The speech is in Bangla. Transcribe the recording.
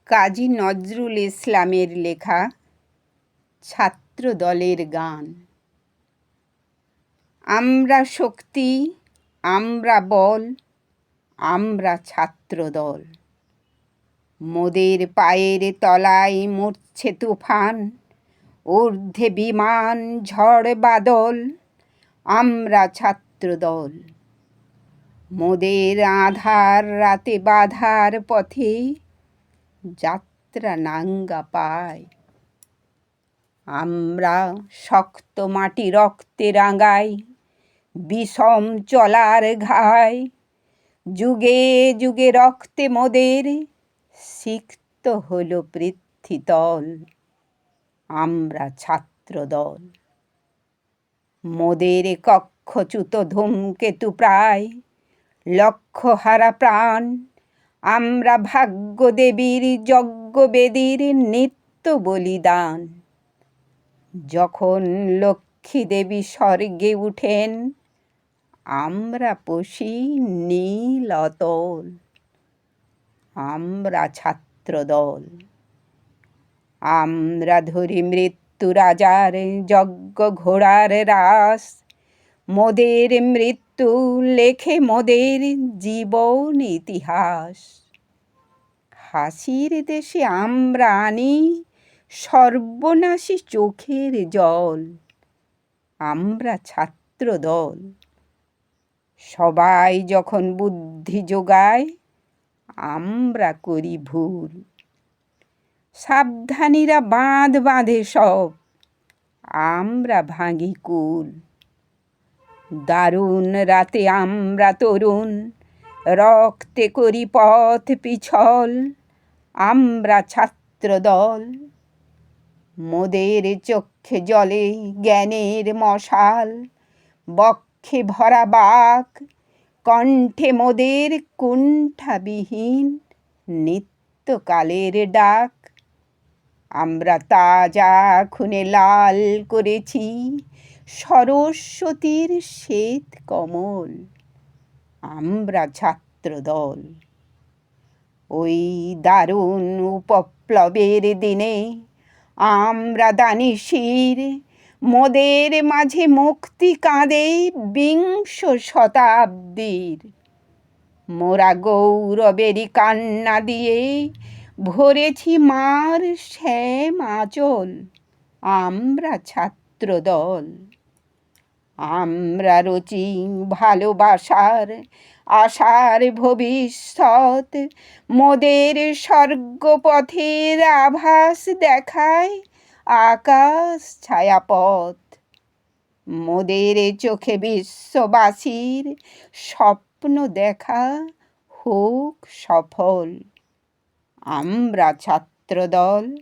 কাজী নজরুল ইসলামের লেখা ছাত্রদলের গান। আমরা শক্তি, আমরা বল, আমরা ছাত্রদল। মোদের পায়ের তলায় মরছে তুফান, ঊর্ধ্বে বিমান ঝড় বাদল। আমরা ছাত্রদল। মোদের আঁধার রাতে বাধার পথে যাত্রা নাঙ্গা পায়। আমরা শক্ত মাটি রক্তে রাঙাই, বিষম চলার ঘায়। যুগে যুগে রক্তে মোদের সিক্ত হলো পৃথ্বীতল। আমরা ছাত্রদল। মোদের কক্ষচ্যুত ধূমকেতু প্রায়, লক্ষ্যহারা প্রাণ। আমরা ভাগ্যদেবীর যজ্ঞবেদীর নিত্য বলিদান। যখন লক্ষ্মী দেবী স্বর্গে উঠেন, আমরা পশি নীল অতল। আমরা ছাত্রদল। আমরা ধরি মৃত্যু রাজার যজ্ঞ ঘোড়ার রাস। মোদের মৃত্যু লেখে মোদের জীবন ইতিহাস। হাসির দেশে আমরা আনি সর্বনাশী চোখের জল। আমরা ছাত্রদল। সবাই যখন বুদ্ধি যোগায়, আমরা করি ভুল। সাবধানীরা বাঁধ বাঁধে সব, আমরা ভাঙি কুল। দারুণ রাতে আমরা তরুণ, রক্তে করি পথ পিছল। আমরা ছাত্রদল। মোদের চক্ষে জ্বলে জ্ঞানের মশাল, বক্ষে ভরা বাক, কণ্ঠে মোদের কুণ্ঠাবিহীন নিত্যকালের ডাক। আমরা তাজা খুনে লাল করেছি সরস্বতীর শ্বেত কমল। আমরা ছাত্রদল। ওই দারুণ উপপ্লবের দিনে আমরা দানিশির, মোদের মাঝে মুক্তি কাঁদে বিংশ শতাব্দীর। মোরা গৌরবেরই কান্না দিয়ে ভরেছি মার শ্যাম আঁচল। আমরা ছাত্রদল। আমরা রচি ভালোবাসার আশার ভবিষ্যৎ। মোদের স্বর্গপথের আভাস দেখায় আকাশ ছায়াপথ। মোদের চোখে বিশ্ববাসীর স্বপ্ন দেখা হোক সফল। আমরা ছাত্রদল।